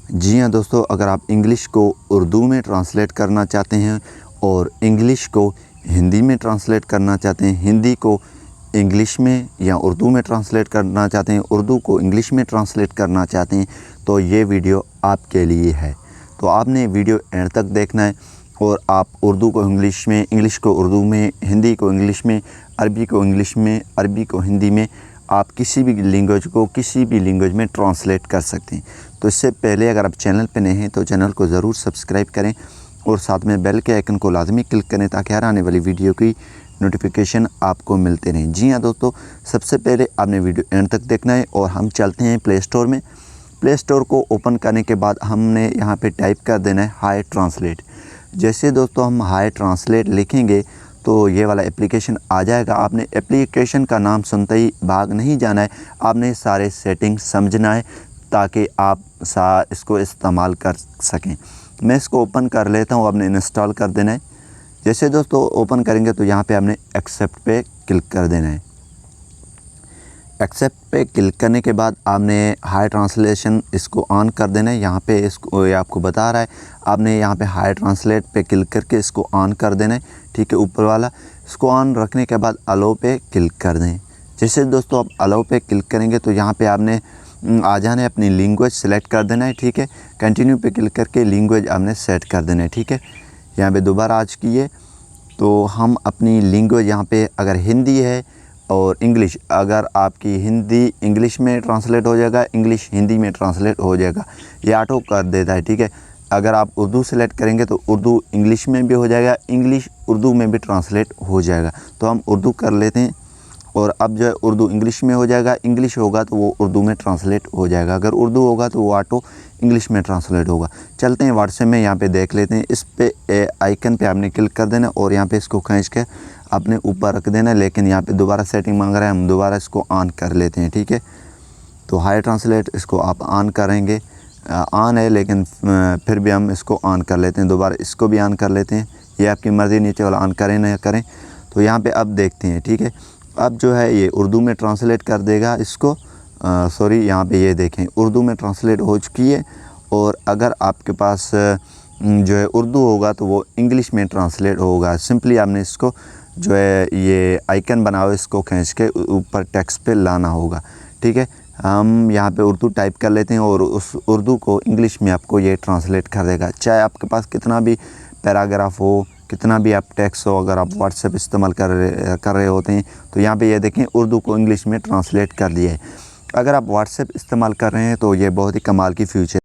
जी हाँ दोस्तों, अगर आप इंग्लिश को उर्दू में ट्रांसलेट करना चाहते हैं और इंग्लिश को हिंदी में ट्रांसलेट करना चाहते हैं, हिंदी को इंग्लिश में या उर्दू में ट्रांसलेट करना चाहते हैं, उर्दू को इंग्लिश में ट्रांसलेट करना चाहते हैं, तो ये वीडियो आपके लिए है। तो आपने वीडियो एंड तक देखना है और आप उर्दू को इंग्लिश में, इंग्लिश को उर्दू में, हिंदी को इंग्लिश में, अरबी को इंग्लिश में, अरबी को हिंदी में, आप किसी भी लैंग्वेज को किसी भी लैंग्वेज में ट्रांसलेट कर सकते हैं। तो इससे पहले अगर आप चैनल पर नए हैं तो चैनल को ज़रूर सब्सक्राइब करें और साथ में बेल के आइकन को लाजमी क्लिक करें ताकि हर आने वाली वीडियो की नोटिफिकेशन आपको मिलते रहें। जी हाँ दोस्तों, सबसे पहले आपने वीडियो एंड तक देखना है और हम चलते हैं प्ले स्टोर में। प्ले स्टोर को ओपन करने के बाद हमने यहाँ पे टाइप कर देना है हाई ट्रांसलेट। जैसे दोस्तों हम हाई ट्रांसलेट लिखेंगे तो ये वाला एप्लीकेशन आ जाएगा। आपने एप्लीकेशन का नाम सुनते ही भाग नहीं जाना है, आपने सारे सेटिंग समझना है ताकि आप इसको इस्तेमाल कर सकें। मैं इसको ओपन कर लेता हूँ, आपने इंस्टॉल कर देना है। जैसे दोस्तों ओपन करेंगे तो यहाँ पे आपने एक्सेप्ट पे क्लिक कर देना है। एक्सेप्ट पे क्लिक करने के बाद आपने हाई ट्रांसलेशन इसको ऑन कर देना है। यहाँ पे इसको ये आपको बता रहा है, आपने यहाँ पे हाई ट्रांसलेट पे क्लिक करके इसको ऑन कर देना है। ठीक है, ऊपर वाला इसको ऑन रखने के बाद अलो पे क्लिक कर दें। जैसे दोस्तों आप अलो पे क्लिक करेंगे तो यहाँ पे आपने आ जाना है, अपनी लैंग्वेज सेलेक्ट कर देना है। ठीक है, कंटिन्यू पे क्लिक करके लैंग्वेज आपने सेट कर देना है। ठीक है, यहाँ पे दोबारा आज कीजिए तो हम अपनी लैंग्वेज यहाँ पे अगर हिंदी है और इंग्लिश, अगर आपकी हिंदी इंग्लिश में ट्रांसलेट हो जाएगा, इंग्लिश हिंदी में ट्रांसलेट हो जाएगा, ये ऑटो कर देता है। ठीक है, अगर आप उर्दू सेलेक्ट करेंगे तो उर्दू इंग्लिश में भी हो जाएगा, इंग्लिश उर्दू में भी ट्रांसलेट हो जाएगा। तो हम उर्दू कर लेते हैं और अब जो है उर्दू इंग्लिश में हो जाएगा, इंग्लिश होगा तो वो उर्दू में ट्रांसलेट हो जाएगा, अगर उर्दू होगा तो वो ऑटो इंग्लिश में ट्रांसलेट होगा। चलते हैं व्हाट्सएप में, यहाँ पे देख लेते हैं। इस पे आइकन पे आपने क्लिक कर देना और यहाँ पे इसको खींच के आपने ऊपर रख देना, लेकिन यहाँ पे दोबारा सेटिंग मांग रहा है, हम दोबारा इसको ऑन कर लेते हैं। ठीक है, तो हाई ट्रांसलेट इसको आप ऑन करेंगे, ऑन है लेकिन फिर भी हम इसको ऑन कर लेते हैं, दोबारा इसको भी ऑन कर लेते हैं। ये आपकी मर्ज़ी, नीचे वाला ऑन करें ना करें। तो यहाँ पे अब देखते हैं। ठीक है, अब जो है ये उर्दू में ट्रांसलेट कर देगा इसको, सॉरी यहाँ पे ये देखें उर्दू में ट्रांसलेट हो चुकी है। और अगर आपके पास जो है उर्दू होगा तो वो इंग्लिश में ट्रांसलेट होगा। सिंपली आपने इसको जो है ये आइकन बनाओ, इसको खींच के ऊपर टेक्स्ट पे लाना होगा। ठीक है, हम यहाँ पे उर्दू टाइप कर लेते हैं और उस उर्दू को इंग्लिश में आपको ये ट्रांसलेट कर देगा। चाहे आपके पास कितना भी पैराग्राफ हो, कितना भी आप टेक्स्ट हो, अगर आप व्हाट्सएप इस्तेमाल कर रहे होते हैं तो यहाँ पे ये देखें उर्दू को इंग्लिश में ट्रांसलेट कर दिया है। अगर आप व्हाट्सएप इस्तेमाल कर रहे हैं तो ये बहुत ही कमाल की फीचर